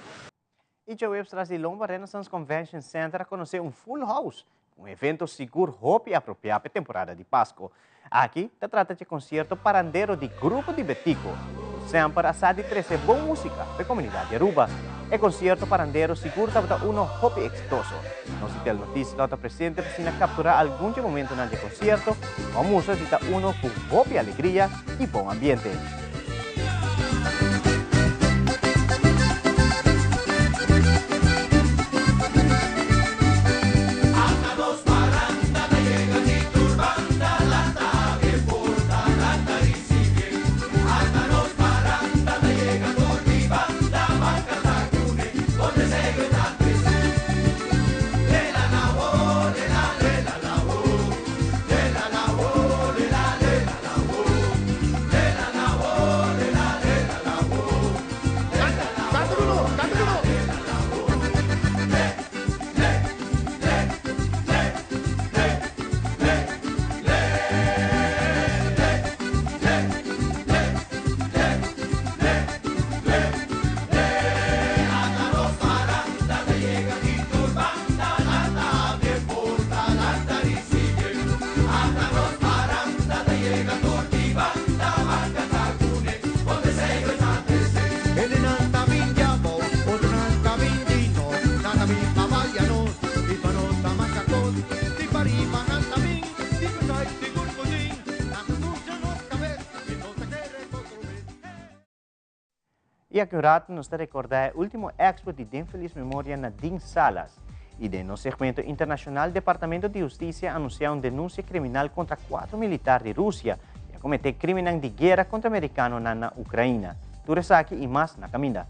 E já web traz de Lomba Renaissance Convention Center a conhecer full house, evento seguro hope apropriado para a temporada de Páscoa. Aqui, se trata de concerto parandeiro de Grupo de Betico. Sempre a de 13 boa música para a comunidade de Aruba. E concerto parandeiro seguro está hope exitoso. Nós temos notícia da presente para capturar algum momento no concerto, a música está com hope alegria e bom ambiente. E aqui nos está recordar o último expo de Infeliz Memória na DIN Salas. E no segmento internacional, o Departamento de Justiça anunciou uma denúncia criminal contra 4 militares de Rússia e a cometer crimes de guerra contra americanos na Ucrânia. Tudo isso aqui e mais na caminda.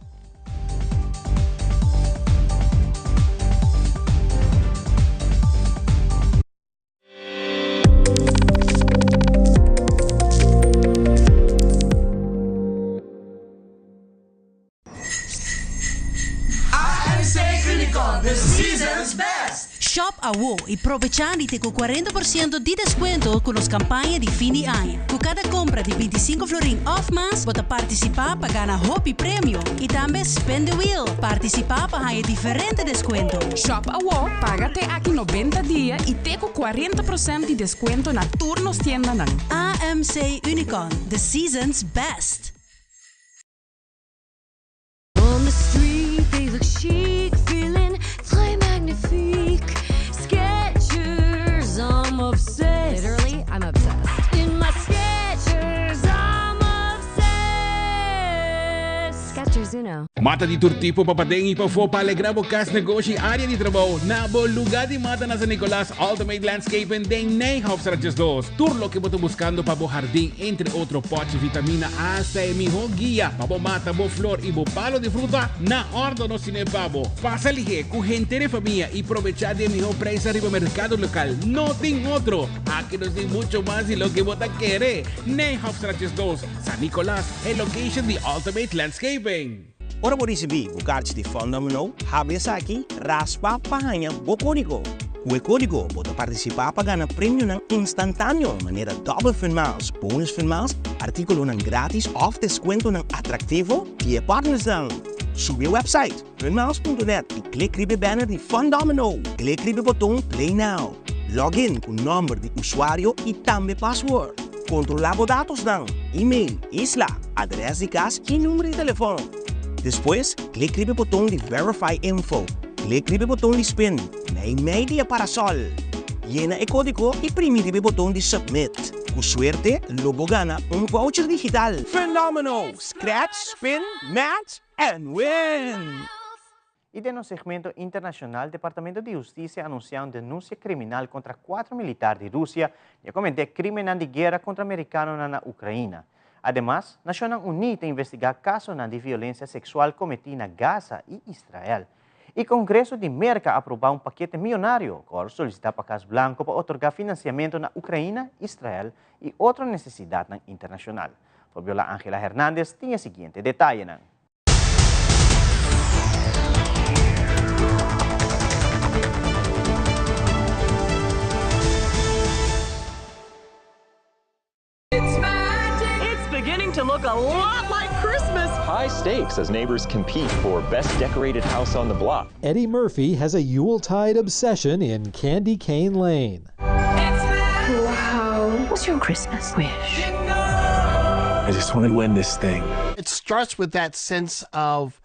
The season's best. Shop a WOW e aprovechando com 40% de desconto com as campanhas de fim de ano. Com cada compra de 25 florin off mas, pode participar para ganhar Hopi Premium. E também Spend the Wheel, participar para ganhar diferente desconto. Shop a WOW, paga até aqui 90 dias e tem com 40% de desconto na turnos tienda nan. AMC Unicon, the season's best. On the street, they look chic, feeling très magnifique. Skechers, I'm obsessed. Literally, I'm obsessed. In my Skechers, I'm obsessed. Skechers Uno. Mata di turtipo papadeng ipafo palegrabo kas negosyo área de trabajo na lugar de mata na San Nicolás Ultimate Landscaping den Nijhoffstraatjes 2. Turlo que boto buscando pa bo jardín entre otro pote vitamina hasta mi guía pa bo mata bo flor y bo palo de fruta na ordo no cine pabo. Pasa lige cu gente de familia y aprovechar de mi precio arriba mercado local. No ten otro. Aquí nos di mucho más de lo que bota quiere. Nijhoffstraatjes 2 San Nicolás, el location de Ultimate Landscaping. Ora por receber o card de Fondamental, habesa aqui, raspa pahanha o código. O código pode participar para ganhar prêmio instantâneo, maneira double finals, bônus finals, artículo grátis ou desconto atrativo e partners dan. Sube o website finals.net e clique no banner de Fondamental. Clique no botão Play Now. Login com o número de usuário e também password. Controlar os dados dan, e-mail, isla, adresse de casa e número de telefone. Depois, clique no botão de Verify Info. Clique no botão de Spin. Na e-mail para Sol. llena el código y primite el botón de Submit. Con suerte, luego gana un voucher digital. Phenomenal! Scratch, spin, match, and win! Y de nuestro segmento internacional, Departamento de Justicia anunció una denuncia criminal contra 4 militares de Rusia y cometer crimen de guerra contra americanos en Ucrania. Además, Naciones Unidas investiga casos de violencia sexual cometida en Gaza y Israel. Y Congreso de América aprobó un paquete millonario que solicita para Casa Blanco para otorgar financiamiento a Ucrania, Israel y otra necesidad internacional. Fabiola Ángela Hernández tiene el siguiente detalle. Beginning to look a lot like Christmas. High stakes as neighbors compete for best decorated house on the block. Eddie Murphy has a Yuletide obsession in Candy Cane Lane. Wow. What's your Christmas wish? I just want to win this thing. It starts with that sense of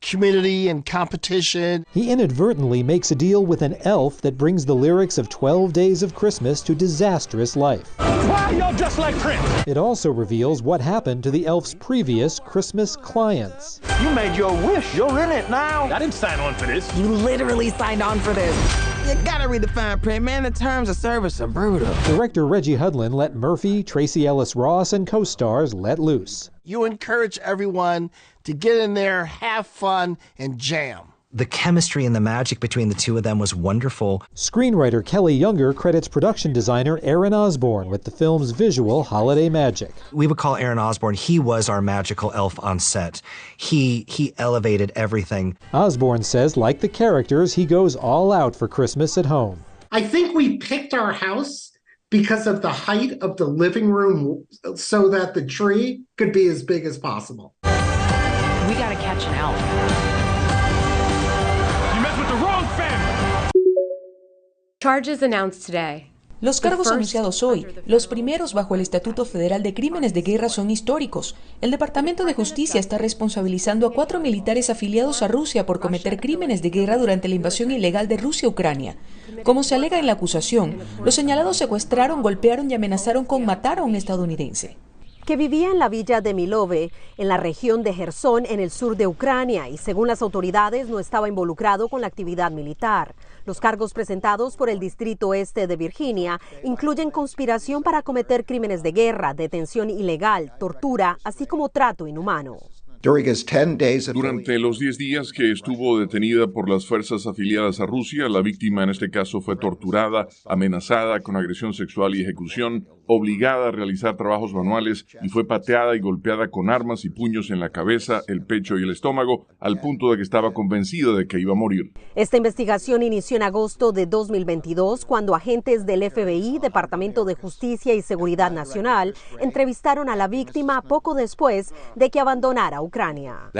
community and competition. He inadvertently makes a deal with an elf that brings the lyrics of 12 Days of Christmas to disastrous life. Wow, you're just like Prince. It also reveals what happened to the elf's previous Christmas clients. You made your wish. You're in it now. I didn't sign on for this. You literally signed on for this. You gotta read the fine print, man. The terms of service are brutal. Director Reggie Hudlin let Murphy, Tracy Ellis Ross, and co-stars let loose. You encourage everyone to get in there, have fun, and jam. The chemistry and the magic between the two of them was wonderful. Screenwriter Kelly Younger credits production designer Aaron Osborne with the film's visual holiday magic. We would call Aaron Osborne, he was our magical elf on set. He elevated everything. Osborne says, like the characters, he goes all out for Christmas at home. I think we picked our house because of the height of the living room so that the tree could be as big as possible. We gotta catch an elf. Charges announced today. Los cargos anunciados hoy, los primeros bajo el Estatuto Federal de Crímenes de Guerra, son históricos. El Departamento de Justicia está responsabilizando a 4 militares afiliados a Rusia por cometer crímenes de guerra durante la invasión ilegal de Rusia a Ucrania. Como se alega en la acusación, los señalados secuestraron, golpearon y amenazaron con matar a un estadounidense que vivía en la villa de Milove, en la región de Jersón, en el sur de Ucrania, y según las autoridades no estaba involucrado con la actividad militar. Los cargos presentados por el Distrito Este de Virginia incluyen conspiración para cometer crímenes de guerra, detención ilegal, tortura, así como trato inhumano. Durante los 10 días que estuvo detenida por las fuerzas afiliadas a Rusia, la víctima en este caso fue torturada, amenazada con agresión sexual y ejecución, obligada a realizar trabajos manuales y fue pateada y golpeada con armas y puños en la cabeza, el pecho y el estómago, al punto de que estaba convencida de que iba a morir. Esta investigación inició en agosto de 2022, cuando agentes del FBI, Departamento de Justicia y Seguridad Nacional, entrevistaron a la víctima poco después de que abandonara Ucrania.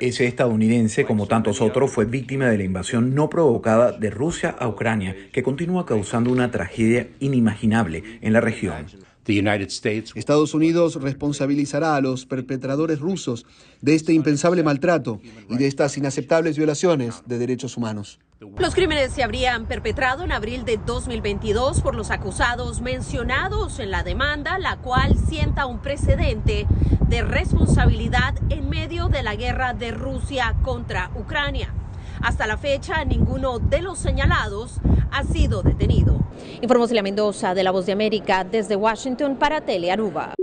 Ese estadounidense, como tantos otros, fue víctima de la invasión no provocada de Rusia a Ucrania, que continúa causando una tragedia inimaginable en la región. Estados Unidos responsabilizará a los perpetradores rusos de este impensable maltrato y de estas inaceptables violaciones de derechos humanos. Los crímenes se habrían perpetrado en abril de 2022 por los acusados mencionados en la demanda, la cual sienta un precedente de responsabilidad en medio de la guerra de Rusia contra Ucrania. Hasta la fecha, ninguno de los señalados ha sido detenido. Informó Celia Mendoza de La Voz de América desde Washington para Telearuba.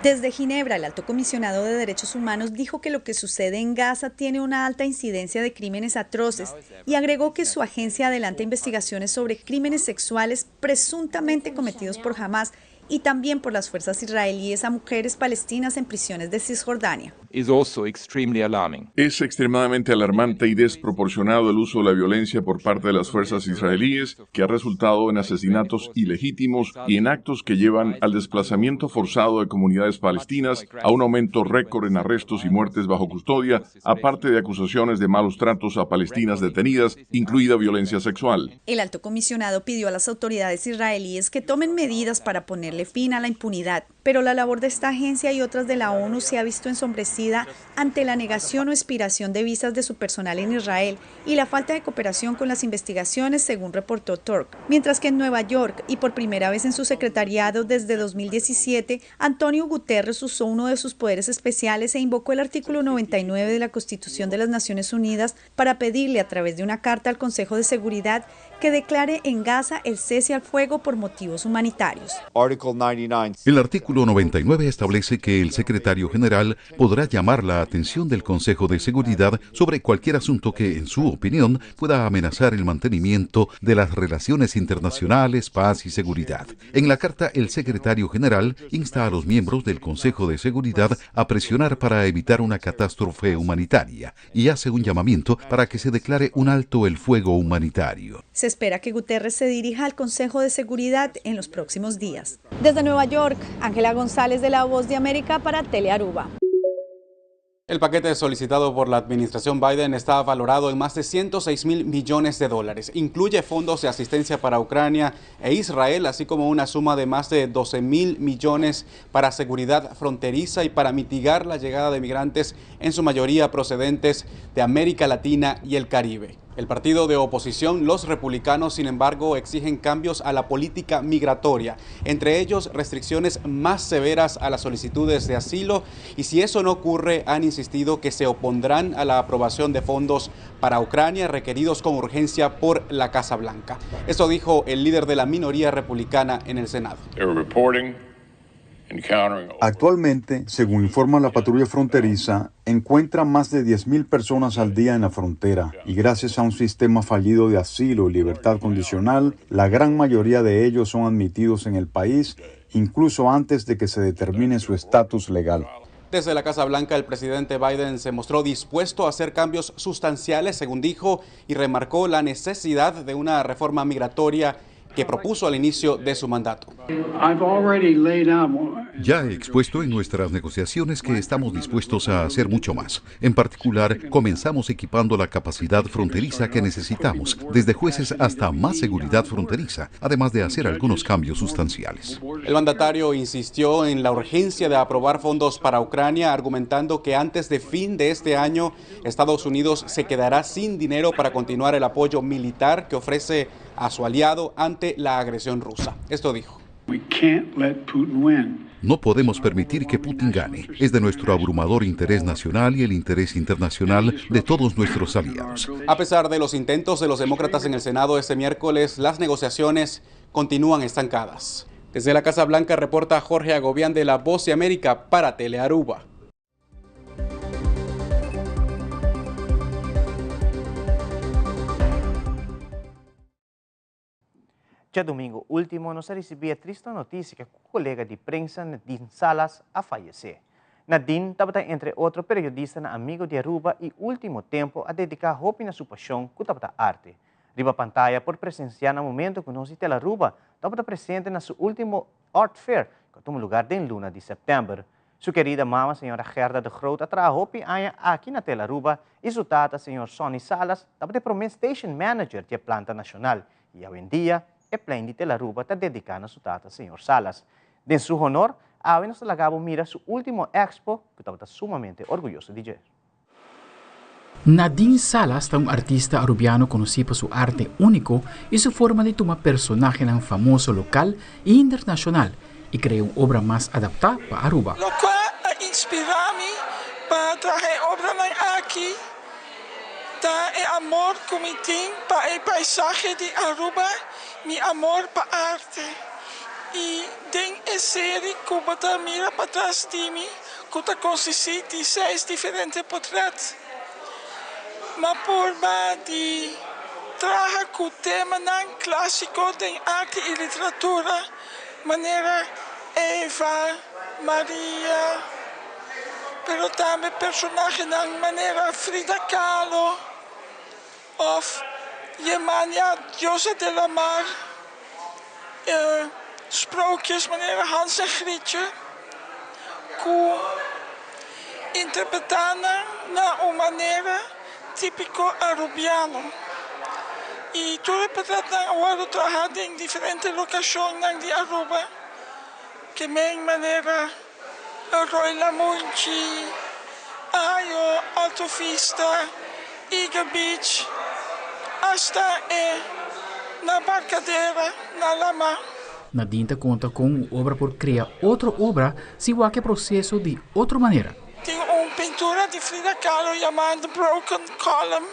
Desde Ginebra, el alto comisionado de Derechos Humanos dijo que lo que sucede en Gaza tiene una alta incidencia de crímenes atroces y agregó que su agencia adelanta investigaciones sobre crímenes sexuales presuntamente cometidos por Hamás y también por las fuerzas israelíes a mujeres palestinas en prisiones de Cisjordania. Es extremadamente alarmante y desproporcionado el uso de la violencia por parte de las fuerzas israelíes, que ha resultado en asesinatos ilegítimos y en actos que llevan al desplazamiento forzado de comunidades palestinas, a un aumento récord en arrestos y muertes bajo custodia, aparte de acusaciones de malos tratos a palestinas detenidas, incluida violencia sexual. El alto comisionado pidió a las autoridades israelíes que tomen medidas para ponerle fin a la impunidad, pero la labor de esta agencia y otras de la ONU se ha visto ensombrecida enfurecida ante la negación o expiración de visas de su personal en Israel y la falta de cooperación con las investigaciones, según reportó Turk. Mientras que en Nueva York, y por primera vez en su secretariado desde 2017, Antonio Guterres usó uno de sus poderes especiales e invocó el artículo 99 de la Constitución de las Naciones Unidas para pedirle a través de una carta al Consejo de Seguridad que declare en Gaza el cese al fuego por motivos humanitarios. El artículo 99 establece que el secretario general podrá llamar la atención del Consejo de Seguridad sobre cualquier asunto que, en su opinión, pueda amenazar el mantenimiento de las relaciones internacionales, paz y seguridad. En la carta, el secretario general insta a los miembros del Consejo de Seguridad a presionar para evitar una catástrofe humanitaria y hace un llamamiento para que se declare un alto el fuego humanitario. Se espera que Guterres se dirija al Consejo de Seguridad en los próximos días. Desde Nueva York, Ángela González de La Voz de América para Telearuba. El paquete solicitado por la administración Biden está valorado en más de 106.000 millones de dólares. Incluye fondos de asistencia para Ucrania e Israel, así como una suma de más de 12.000 millones para seguridad fronteriza y para mitigar la llegada de migrantes, en su mayoría procedentes de América Latina y el Caribe. El partido de oposición, los republicanos, sin embargo, exigen cambios a la política migratoria, entre ellos restricciones más severas a las solicitudes de asilo, y si eso no ocurre, han insistido que se opondrán a la aprobación de fondos para Ucrania requeridos con urgencia por la Casa Blanca. Eso dijo el líder de la minoría republicana en el Senado. Actualmente, según informa la patrulla fronteriza, encuentran más de 10.000 personas al día en la frontera y gracias a un sistema fallido de asilo y libertad condicional, la gran mayoría de ellos son admitidos en el país incluso antes de que se determine su estatus legal. Desde la Casa Blanca, el presidente Biden se mostró dispuesto a hacer cambios sustanciales, según dijo, y remarcó la necesidad de una reforma migratoria que propuso al inicio de su mandato. Ya he expuesto en nuestras negociaciones que estamos dispuestos a hacer mucho más. En particular, comenzamos equipando la capacidad fronteriza que necesitamos, desde jueces hasta más seguridad fronteriza, además de hacer algunos cambios sustanciales. El mandatario insistió en la urgencia de aprobar fondos para Ucrania, argumentando que antes de fin de este año, Estados Unidos se quedará sin dinero para continuar el apoyo militar que ofrece a su aliado ante la agresión rusa. Esto dijo. No podemos permitir que Putin gane. Es de nuestro abrumador interés nacional y el interés internacional de todos nuestros aliados. A pesar de los intentos de los demócratas en el Senado este miércoles, las negociaciones continúan estancadas. Desde la Casa Blanca reporta Jorge Agobián de La Voz de América para Telearuba. Já domingo último, nós recebia a triste notícia que o colega de prensa Nadine Salas a falecer. Nadine estava entre outros periodistas na Amigo de Aruba e último tempo a dedicar roupa na sua paixão que estava arte. Riba pantalla por presenciar no momento que nós de Aruba estava presente na seu último Art Fair, que tomou lugar em luna de setembro. Sua querida mama, senhora Gerda de Groot, traz roupa aqui na Aruba e sua tata, senhor Sonny Salas, estava de Station Manager da Planta Nacional e, hoje em dia, é pleno de Aruba está dedicado a sua tata, senhor Salas. De seu honor, a nos lagabo mira seu último expo, que estava sumamente orgulhoso de dizer. Nadine Salas é um artista arubiano conhecido por seu arte único e sua forma de tomar personagem famoso local e internacional e criar uma obra mais adaptada para Aruba. Lo qual inspirami para trazer obra aqui. Da é amor como tem para o paisagem de Aruba, mi amor para arte. E tem a série que você mira para trás de mim, que consiste de 6 diferentes portretos. Mas por de trazer o tema não clássico de arte e literatura, maneira Eva, Maria, pero também personagem na maneira Frida Kahlo, of Jemania, José de la Mar, sprookjes meneer Hans en Grietje, que interpretando na uma maneira típico arubiano. E tu representas agora trabalhar em diferentes locações de Aruba, que me maneira Roy Lamunchi, Ayo, Alto Vista, Eagle Beach, hasta na Barcadera, na Lama. Nadinta conta com uma obra por criar outra obra se o que processo de outra maneira. Tem uma pintura de Frida Kahlo chamada Broken Column.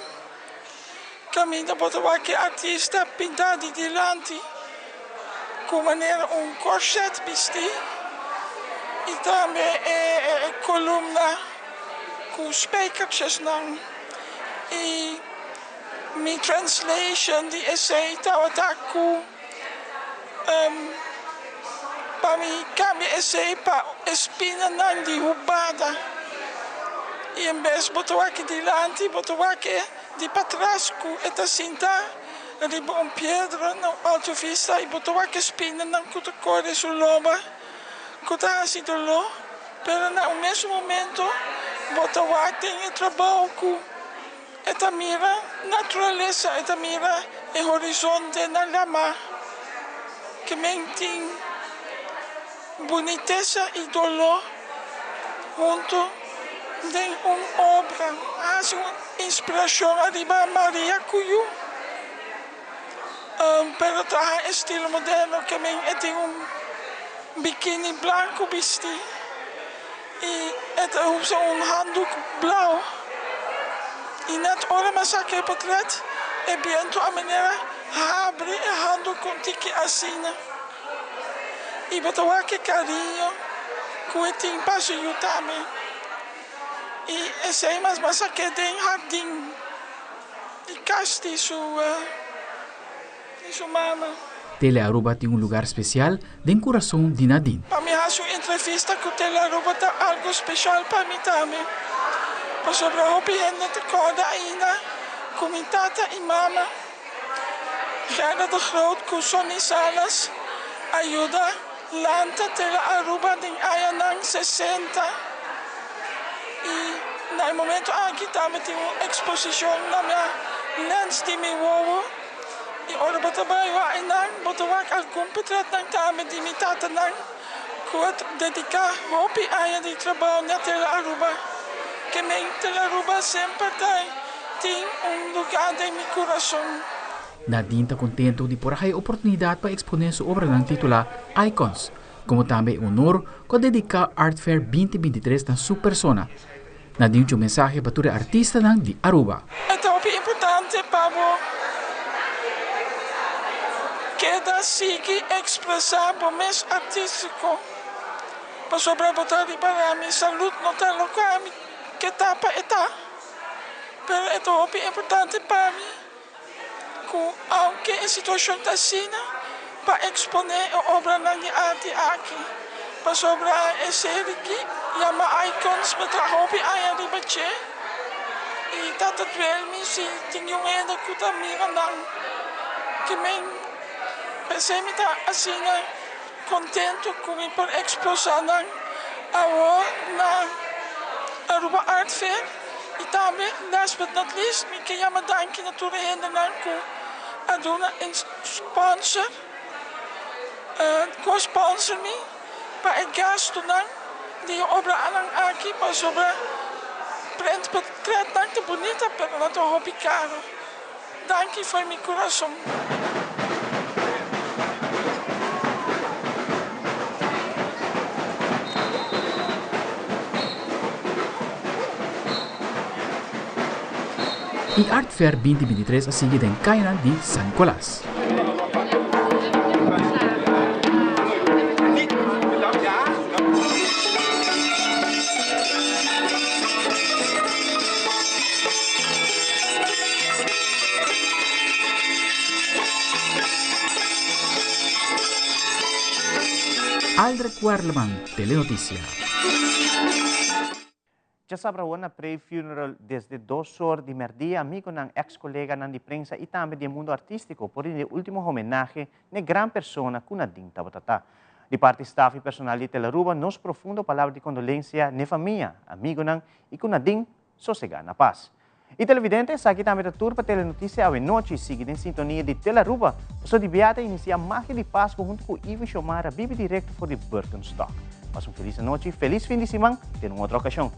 Caminho para que artista pintar de diante com maneira corset vestir e também coluna com spijkertjes não. E minha translation de essay estava com para mim cambia essay para espina não de roubada e em vez de botar aqui diante botar aqui de para trás com esta cinta riba pedra no Alto Vista e botar aqui espina não com a cor de sua loma com a assim do lo pero no mesmo momento botar aqui tem trabalho com esta mira natureza esta mira e horizonte na lama que tem boniteza e dolor junto de uma obra. Há uma inspiração arriba Maria Cuyo. Pero traje estilo moderno que tem biquíni branco vestido e usa handdoek blauw. E net hora mas aquele portret é viento a maneira abre e handdoek com tiki assina. E botou aquele carinho com o tem passo também. E esse aí mas aquele tem jardim. E caste sua mama. Tele Aruba tem lugar especial no coração de Nadine. Para mim, a sua entrevista com Tele Aruba é algo especial para mim também. Por sobre a opinião de corda ainda, com minha tata e mama. Gerda de Groot, com Sonny Salas, ajuda Lanta Tele Aruba em Ayanang 60. E no momento aqui também tem uma exposição na minha lens de meu ovo. E ora botabai wa inang botawa algum portret nang tama di mi tata nang kuat dedicar hopi aya di trabalho na Tele Aruba que men Tele Aruba sempre tem lugar em meu coração. Nadine está contento de por aí oportunidade para exponer sua obra não titular Icons, como também honor com dedicar Art Fair 2023 na sua persona. Nadine tinha mensagem para todo artista de Aruba. É tão importante para queda sigue expressar o mês artístico para sobrevotar para minha saúde não está local que está para estar pero é tão importante para mim que aunque a situação está assim para exponer a obra de arte aqui para sobre esse aqui chama Icons para hobby aí de bache e tá tudo bem se tem medo que tá mirando que me pensei me tá assim contento com por exposição na Aruba Art Fair e também last but not least me que chama danke natuurlijk com a dona sponsor co-sponsor me para o gasto de obra aqui para sobre print portret tanto bonita pero não tão hobby caro danke foi meu coração. E Art Fair 2023 a seguir em Cairan de San Nicolás. Aldrich Warleman, Telenoticia. Já sabe na pre-funeral desde 2 horas de merdia, amigo ng ex-colega ng de prensa e também do mundo artístico, por el último homenagem na grande persona que Nadine Tabatata. De parte staff e personal de Tele Aruba, nos profundo palavra de condolência na família, amigo ng e com Nadine sossegada na paz. E televidente, sa aqui também a tour para Telenotícia à noite, seguida em sintonia de Tele Aruba, só de beata inicia a marca de Páscoa junto com Ivo Xomara, vive direto for de Birkenstock. Mas feliz noite, feliz fim de semana, em outra ocasião.